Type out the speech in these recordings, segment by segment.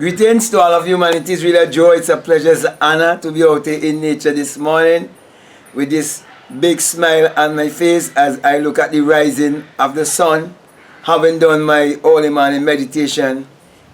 Greetings to all of humanity. It's really a joy, it's a pleasure, it's an honor to be out here in nature this morning with this big smile on my face as I look at the rising of the sun, having done my early morning meditation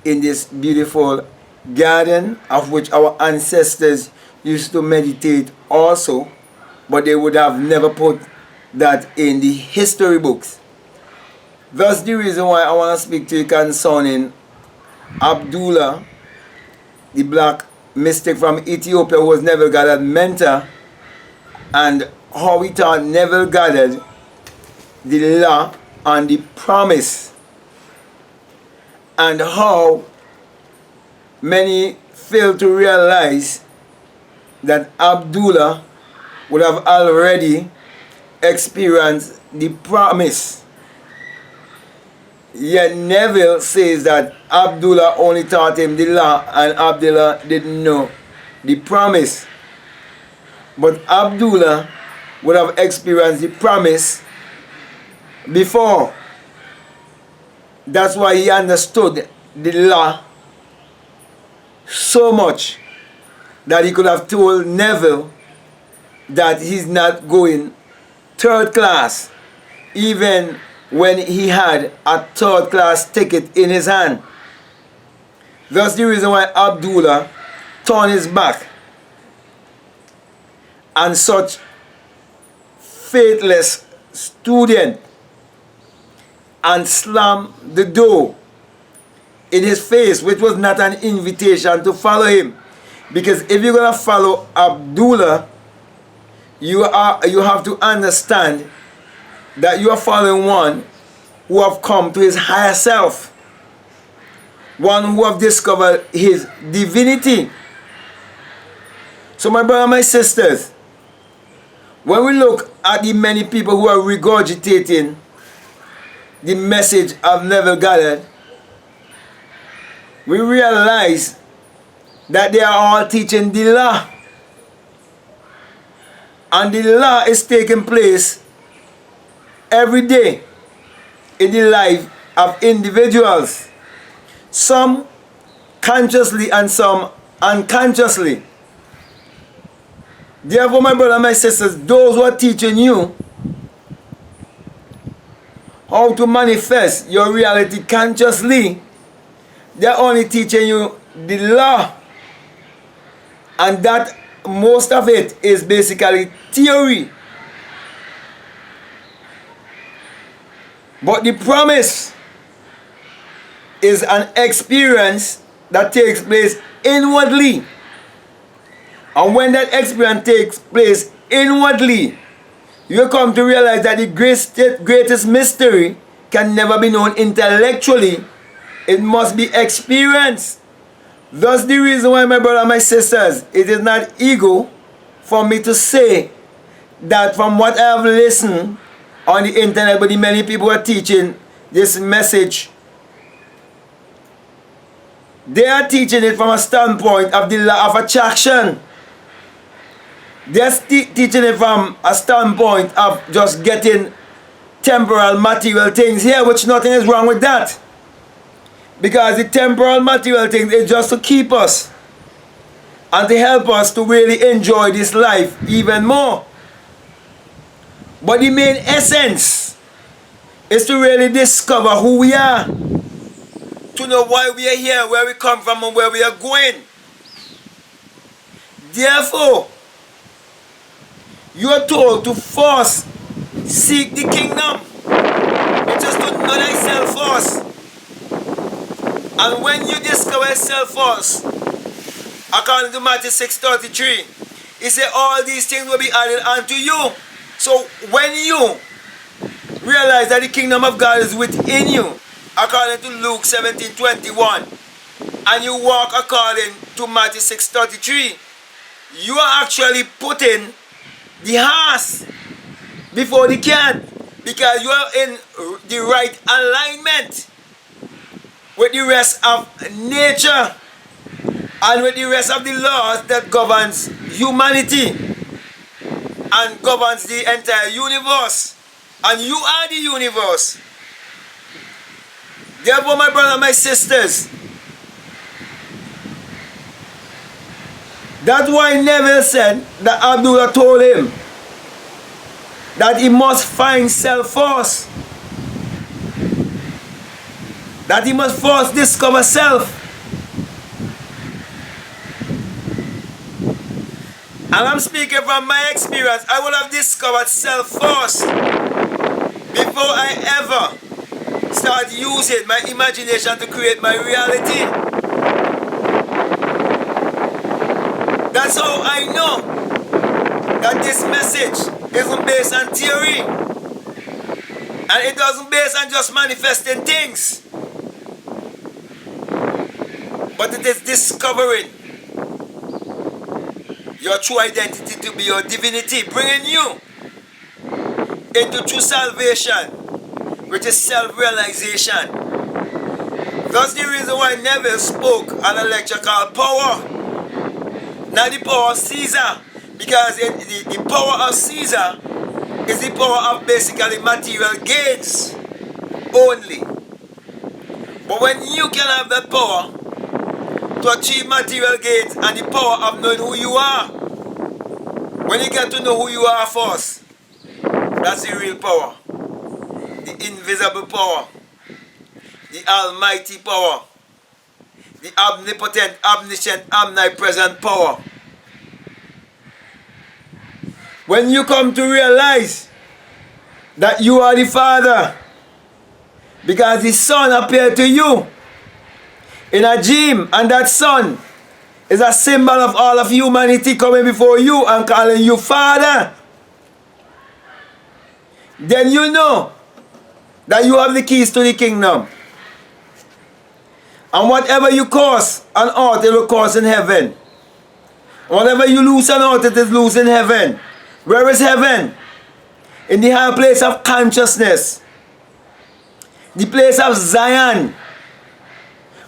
in this beautiful garden of which our ancestors used to meditate also, but they would have never put that in the history books. That's the reason why I want to speak to you concerning Abdullah, the black mystic from Ethiopia who was Neville Goddard's mentor, and how he taught Neville Goddard the law and the promise, and how many fail to realize that Abdullah would have already experienced the promise. Yet Neville says that Abdullah only taught him the law and Abdullah didn't know the promise. But Abdullah would have experienced the promise before. That's why he understood the law so much that he could have told Neville that he's not going third class, even when he had a third class ticket in his hand. That's the reason why Abdullah turned his back on such faithless student and slammed the door in his face, which was not an invitation to follow him. Because if you're going to follow Abdullah, you have to understand that you are following one who have come to his higher self, one who have discovered his divinity. So my brother and my sisters, when we look at the many people who are regurgitating the message of Neville Goddard, we realize that they are all teaching the law, and the law is taking place every day in the life of individuals, some consciously and some unconsciously. Therefore, my brothers and my sisters, those who are teaching you how to manifest your reality consciously, they're only teaching you the law, and that most of it is basically theory. But the promise is an experience that takes place inwardly. And when that experience takes place inwardly, you come to realize that the greatest mystery can never be known intellectually. It must be experienced. That's the reason why, my brothers and my sisters, it is not ego for me to say that from what I have listened on the internet, but the many people are teaching this message, they are teaching it from a standpoint of the law of attraction. They are teaching it from a standpoint of just getting temporal material things here, which nothing is wrong with that, because the temporal material things is just to keep us and to help us to really enjoy this life even more. But the main essence is to really discover who we are, to know why we are here, where we come from, and where we are going. Therefore, you are told to first seek the kingdom, which is to know thyself first. And when you discover yourself first, according to Matthew 6:33, he said all these things will be added unto you. So when you realize that the kingdom of God is within you, according to Luke 17:21, and you walk according to Matthew 6:33, you are actually putting the horse before the cat, because you are in the right alignment with the rest of nature and with the rest of the laws that governs humanity and governs the entire universe. And you are the universe. Therefore, my brothers and my sisters, That's why Neville said that Abdullah told him that he must find self-force. That he must first discover self. And I'm speaking from my experience. I would have discovered self first before I ever start using my imagination to create my reality. That's how I know that this message isn't based on theory. And it doesn't based on just manifesting things. But it is discovering your true identity to be your divinity, bringing you into true salvation, which is self-realization. That's the reason why Neville spoke on a lecture called Power. Not the power of Caesar, because the power of Caesar is the power of basically material gains only. But when you can have that power to achieve material gains and the power of knowing who you are, when you get to know who you are first, that's the real power. The invisible power, the almighty power, the omnipotent, omniscient, omnipresent power. When you come to realize that you are the Father, because the Son appeared to you in a dream, and that Son is a symbol of all of humanity coming before you and calling you Father, then you know that you have the keys to the kingdom. And whatever you cause on earth, it will cause in heaven. Whatever you lose on earth, it is loose in heaven. Where is heaven? In the higher place of consciousness. The place of Zion.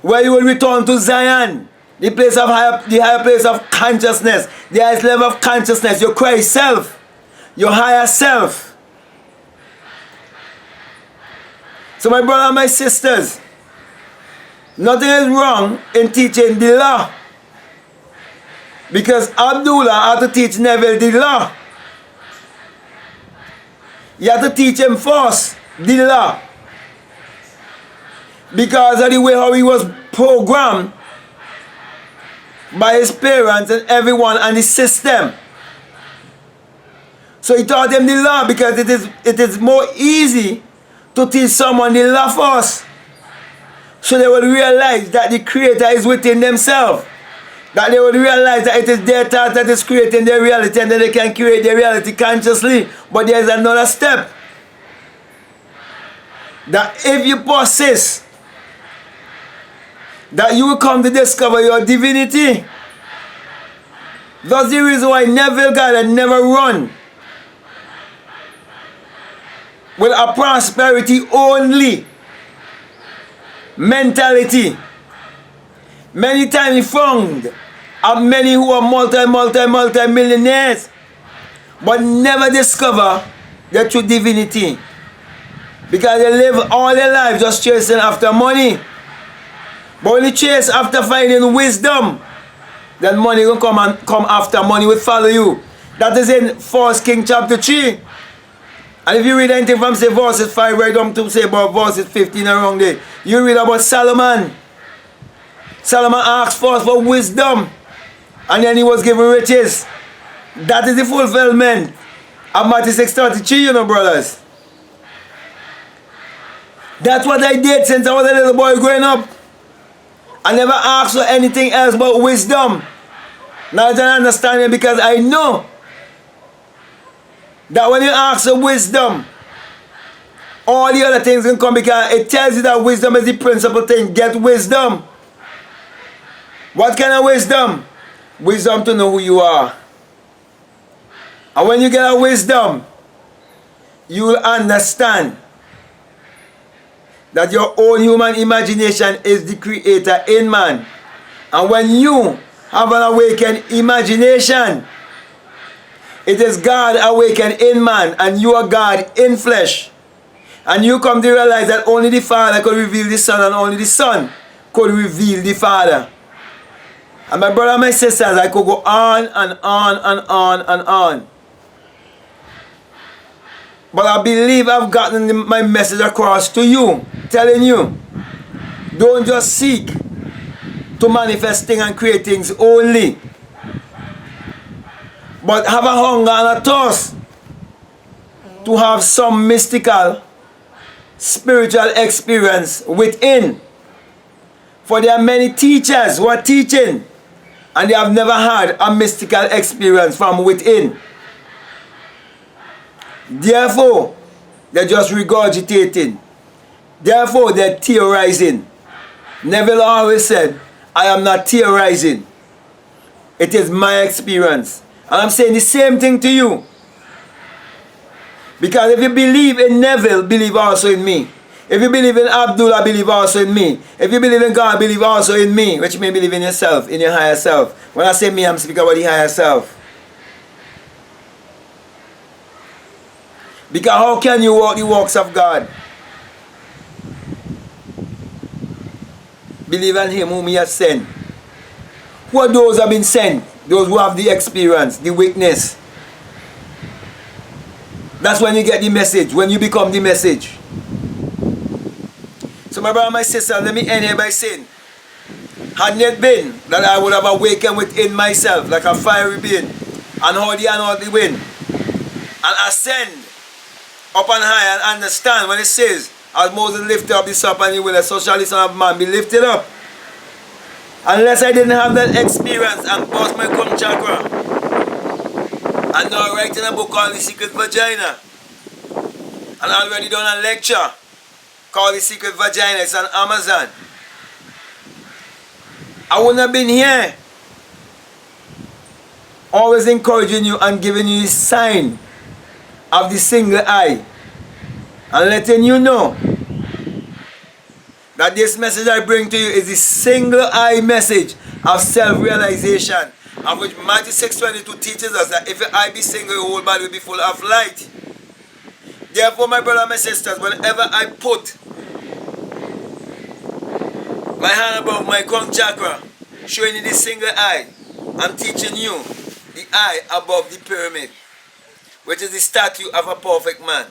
Where you will return to Zion. The higher place of consciousness. The highest level of consciousness. Your Christ self. Your higher self. So my brother and my sisters, nothing is wrong in teaching the law. Because Abdullah had to teach Neville the law. You have to teach him first the law. Because of the way how he was programmed by his parents and everyone and the system. So he taught him the law because it is more easy to teach someone the law first. So they will realize that the Creator is within themselves. That they will realize that it is their thought that is creating their reality, and then they can create their reality consciously. But there is another step. That if you persist, that you will come to discover your divinity. That's the reason why Neville Goddard never run with a prosperity only mentality. Many times he found many who are multi-millionaires, but never discover their true divinity. Because they live all their life just chasing after money. But when you chase after finding wisdom, then money will come after money will follow you. That is in 1 Kings chapter 3. And if you read anything from say verses 5 right up to say about verses 15 around there, you read about Solomon. Solomon asked first for wisdom, and then he was given riches. That is the fulfillment of Matthew 6:33, you know, brothers. That's what I did since I was a little boy growing up. I never asked for anything else but wisdom. Now I don't understand it because I know that when you ask for wisdom, all the other things can come, because it tells you that wisdom is the principal thing. Get wisdom. What kind of wisdom? Wisdom to know who you are. And when you get a wisdom, you will understand that your own human imagination is the creator in man. And when you have an awakened imagination, it is God awakened in man, and you are God in flesh. And you come to realize that only the Father could reveal the Son, and only the Son could reveal the Father. And my brother and my sisters, I could go on and on and on and on. But I believe I've gotten my message across to you, telling you, don't just seek to manifest things and create things only, but have a hunger and a thirst to have some mystical, spiritual experience within. For there are many teachers who are teaching and they have never had a mystical experience from within. Therefore, they're just regurgitating. Therefore, they're theorizing. Neville always said, I am not theorizing. It is my experience. And I'm saying the same thing to you. Because if you believe in Neville, believe also in me. If you believe in Abdullah, believe also in me. If you believe in God, believe also in me. Which means believe in yourself, in your higher self. When I say me, I'm speaking about the higher self. Because how can you walk the works of God? Believe in him whom he has sent. Who are those who have been sent? Those who have the experience, the witness. That's when you get the message, when you become the message. So my brother and my sister, let me end here by saying, hadn't it been that I would have awakened within myself like a fiery being, and hold the unholy wind, and ascend up and high and understand when it says, as Moses lifted up the serpent, he will, so shall the Son of Man be lifted up. Unless I didn't have that experience and bust my cum chakra, and now writing a book called The Secret Vagina, and already done a lecture called The Secret Vagina, it's on Amazon, I wouldn't have been here always encouraging you and giving you the sign of the single eye and letting you know that this message I bring to you is the single eye message of self-realization, of which Matthew 6:22 teaches us that if your eye be single, your whole body will be full of light. Therefore, my brother and my sisters, whenever I put my hand above my crown chakra, showing you the single eye, I'm teaching you the eye above the pyramid, which is the statue of a perfect man,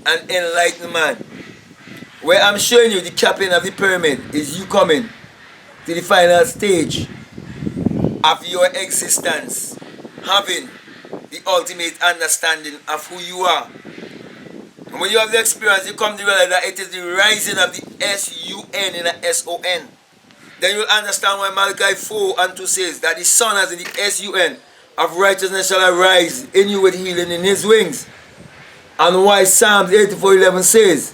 an enlightened man. Where I'm showing you the capping of the pyramid is you coming to the final stage of your existence, having the ultimate understanding of who you are. And when you have the experience, you come to realize that it is the rising of the S-U-N in a S-O-N. Then you'll understand why Malachi 4:2 says that the Son, as in the S-U-N, of righteousness shall arise in you with healing in his wings. And why Psalms 84:11 says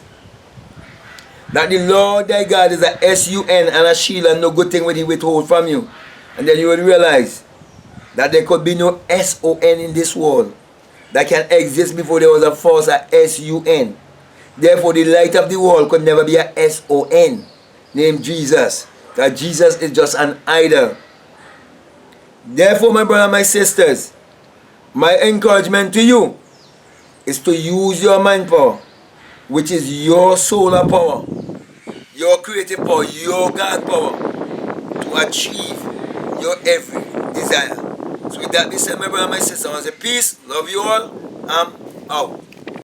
that the Lord thy God is a S-U-N and a shield, and no good thing will he withhold from you. And then you will realize that there could be no S-O-N in this world that can exist before there was a false S-U-N. Therefore the light of the world could never be a S-O-N named Jesus, because Jesus is just an idol. Therefore, my brother and my sisters, my encouragement to you is to use your mind power, which is your solar power, your creative power, your God power, to achieve your every desire. So with that being said, my brother and my sister, I want to say peace, love you all, I'm out.